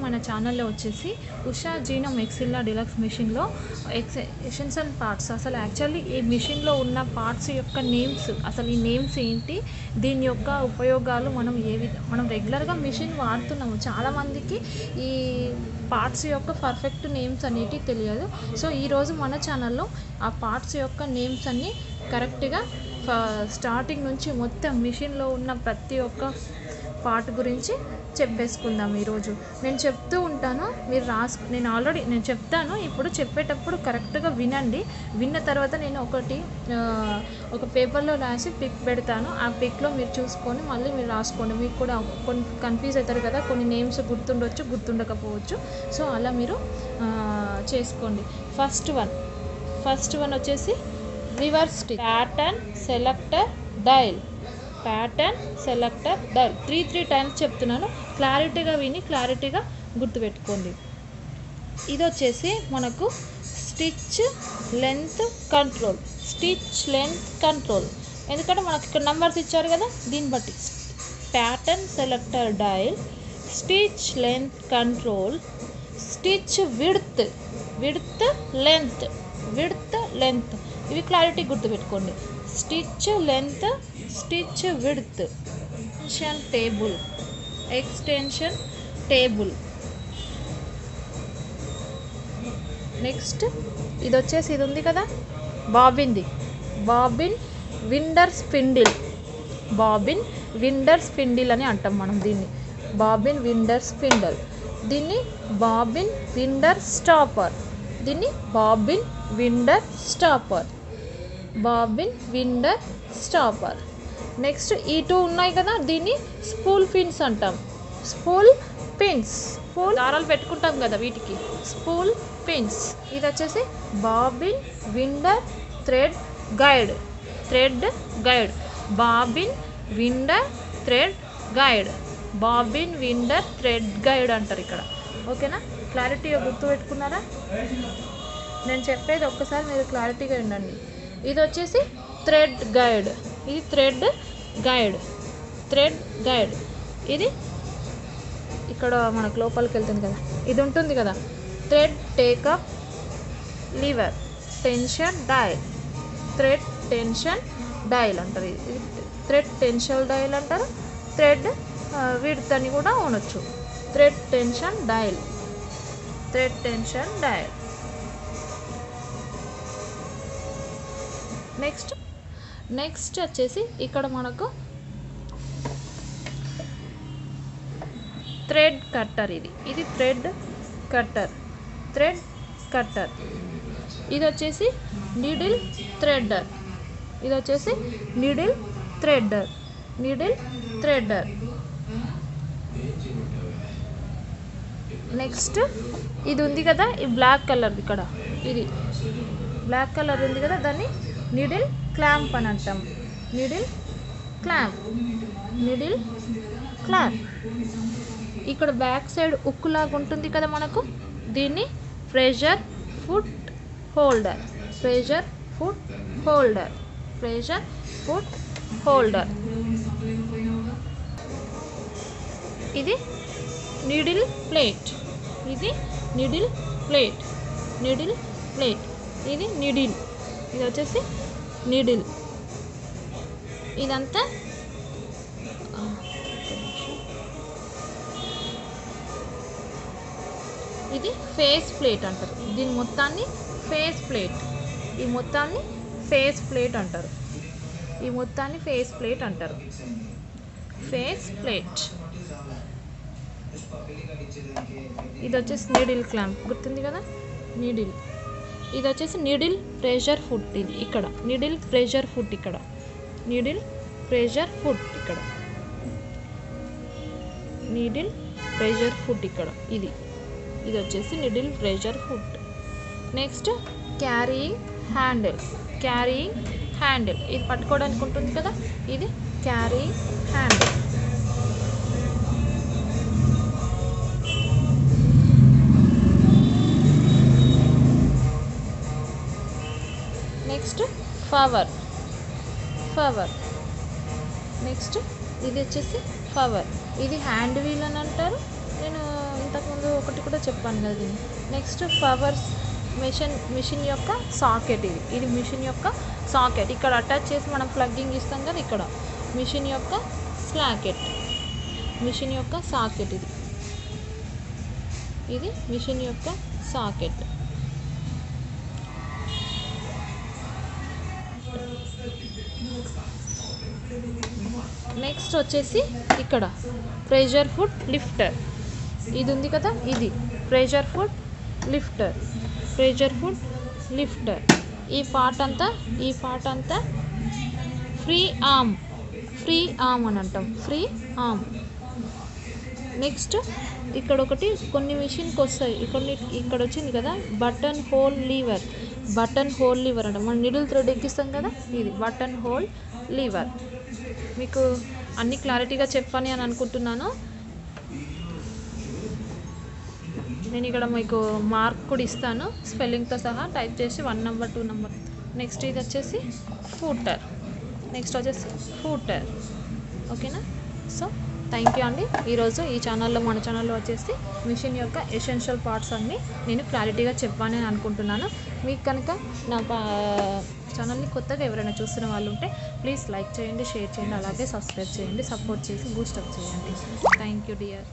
మన ఛానల్లో వచ్చేసి ఉషా జీనో మెక్సిల్లా డిలక్స్ మిషన్లో ఎసెన్షియల్ పార్ట్స్, అసలు యాక్చువల్లీ ఈ మిషన్లో ఉన్న పార్ట్స్ యొక్క నేమ్స్, అసలు ఈ నేమ్స్ ఏంటి, దీని యొక్క ఉపయోగాలు, మనం రెగ్యులర్గా మిషన్ వాడుతున్నాము. చాలామందికి ఈ పార్ట్స్ యొక్క పర్ఫెక్ట్ నేమ్స్ అనేటివి తెలియదు. సో ఈరోజు మన ఛానల్లో ఆ పార్ట్స్ యొక్క నేమ్స్ అన్నీ కరెక్ట్గా స్టార్టింగ్ నుంచి మొత్తం మిషన్లో ఉన్న ప్రతి ఒక్క పార్ట్ గురించి చెప్పేసుకుందాం. ఈరోజు నేను చెప్తూ ఉంటాను, మీరు నేను చెప్తాను. ఇప్పుడు చెప్పేటప్పుడు కరెక్ట్గా వినండి. విన్న తర్వాత నేను ఒక పేపర్లో రాసి పిక్ పెడతాను. ఆ పిక్లో మీరు చూసుకొని మళ్ళీ మీరు రాసుకోండి. మీకు కూడా కొన్ని కన్ఫ్యూజ్ అవుతారు కదా, కొన్ని నేమ్స్ గుర్తుండొచ్చు, గుర్తుండకపోవచ్చు. సో అలా మీరు చేసుకోండి. ఫస్ట్ వన్ వచ్చేసి reverse stitch, pattern, selector, dial. Pattern, selector, dial. Three times చెప్తున్నాను. క్లారిటీగా విని క్లారిటీగా గుర్తుపెట్టుకోండి. ఇది వచ్చేసి మనకు stitch length control. Stitch length control ఎందుకంటే మనకు ఇక్కడ నెంబర్స్ ఇచ్చారు కదా, దీన్ని బట్టి pattern, selector, dial. Stitch length control. Stitch width, length. ఇవి క్లారిటీ గుర్తుపెట్టుకోండి. Stitch length, stitch width. Extension table. Next ఇది ఉంది కదా, బాబిన్ విండర్ స్పిండిల్ అని అంటాం మనం దీన్ని. Bobbin winder spindle. దీన్ని బాబిన్ విండర్ స్టాపర్. నెక్స్ట్ ఈ టూ ఉన్నాయి కదా, దీన్ని స్పూల్ పిన్స్ అంటాం. దారాలు పెట్టుకుంటాం కదా వీటికి, స్పూల్ పిన్స్. ఇది వచ్చేసి bobbin winder thread guide. Bobbin winder thread guide అంటారు ఇక్కడ. ఓకేనా? క్లారిటీగా గుర్తుపెట్టుకున్నారా? నేను చెప్పేది ఒక్కసారి మీరు క్లారిటీగా వినండి. ఇది వచ్చేసి థ్రెడ్ గైడ్. ఇది ఇక్కడ మనకు లోపలికి వెళ్తుంది కదా, ఇది ఉంటుంది కదా, thread take up liver. Tension dial అంటారు. ఇది థ్రెడ్ టెన్షన్ డయల్ అంటారు. థ్రెడ్ విడ్త్ అని కూడా అనొచ్చు. Thread tension dial. నెక్స్ట్ వచ్చేసి ఇక్కడ మనకు థ్రెడ్ కట్టర్. ఇది థ్రెడ్ కట్టర్. ఇది వచ్చేసి నీడిల్ థ్రెడర్. నెక్స్ట్ ఇది ఉంది కదా, ఈ బ్లాక్ కలర్, ఇక్కడ ఇది బ్లాక్ కలర్ ఉంది కదా, దాన్ని నీడిల్ క్లాంప్ అని అంటాం. Needle clamp. ఇక్కడ బ్యాక్ సైడ్ ఉక్కులాగా ఉంటుంది కదా మనకు, దీన్ని ప్రెషర్ ఫుట్ హోల్డర్. ఇది నీడిల్ ప్లేట్. ఇది నీడిల్. ఇది వచ్చేసి నీడిల్. ఇదంతా ఇది ఫేస్ ప్లేట్ అంటారు. దీని మొత్తాన్ని ఫేస్ ప్లేట్. ఈ మొత్తాన్ని ఫేస్ ప్లేట్ అంటారు. ఇది వచ్చేసి నీడిల్ క్లాంప్, గుర్తుంది కదా, నీడిల్. ఇది వచ్చేసి నీడిల్ ప్రెషర్ ఫుట్. ఇది ఇక్కడ నీడిల్ ప్రెషర్ ఫుట్. ఇక్కడ ఇది వచ్చేసి needle pressure foot. Next carrying handle. ఇది పట్టుకోవడానికి ఉంటుంది కదా, ఇది carrying handle. Next power. Next ఇది వచ్చేసి పవర్. ఇది హ్యాండ్ వీల్ అని అంటారు. నేను ఇంతకుముందు ఒకటి కూడా చెప్పాను కదా దీన్ని. నెక్స్ట్ పవర్ మిషన్ యొక్క సాకెట్. ఇది మిషన్ యొక్క సాకెట్. ఇక్కడ అటాచ్ చేసి మనం ప్లగ్గింగ్ ఇస్తాం కదా, ఇక్కడ మిషన్ యొక్క సాకెట్ ఇది మిషన్ యొక్క సాకెట్. నెక్స్ట్ వచ్చేసి ఇక్కడ ప్రెషర్ ఫుడ్ లిఫ్టర్. ఇది ఉంది కదా, ఇది ప్రెషర్ ఫుడ్ లిఫ్టర్. ఈ పార్ట్ అంతా ఫ్రీ ఆర్మ్ అని అంటాం, ఫ్రీ ఆర్మ్. నెక్స్ట్ ఇక్కడ ఒకటి కొన్ని మిషన్కి వస్తాయి, ఇక్కడ వచ్చింది కదా బటన్ హోల్ లీవర్ అంట. మనం నీడిల్ థ్రెడ్ ఎక్కిస్తాం కదా, ఇది బటన్ హోల్ లీవర్. మీకు అన్ని క్లారిటీగా చెప్పని అని అనుకుంటున్నాను. నేను ఇక్కడ మీకు మార్క్ కూడా ఇస్తాను స్పెల్లింగ్తో సహా, టైప్ చేసి 1 నెంబర్ 2 నెంబర్. నెక్స్ట్ ఇది వచ్చేసి ఫూటర్. ఓకేనా? సో థ్యాంక్ యూ అండి. ఈరోజు మన ఛానల్లో వచ్చేసి మిషన్ యొక్క ఎసెన్షియల్ పార్ట్స్ అన్నీ నేను క్లారిటీగా చెప్పాను అని అనుకుంటున్నాను. మీకు కనుక నా ఛానల్ని కొత్తగా ఎవరైనా చూస్తున్న వాళ్ళు ఉంటే ప్లీజ్ లైక్ చేయండి, షేర్ చేయండి, అలాగే సబ్స్క్రైబ్ చేయండి, సపోర్ట్ చేసి బూస్టప్ చేయండి. Thank you dear.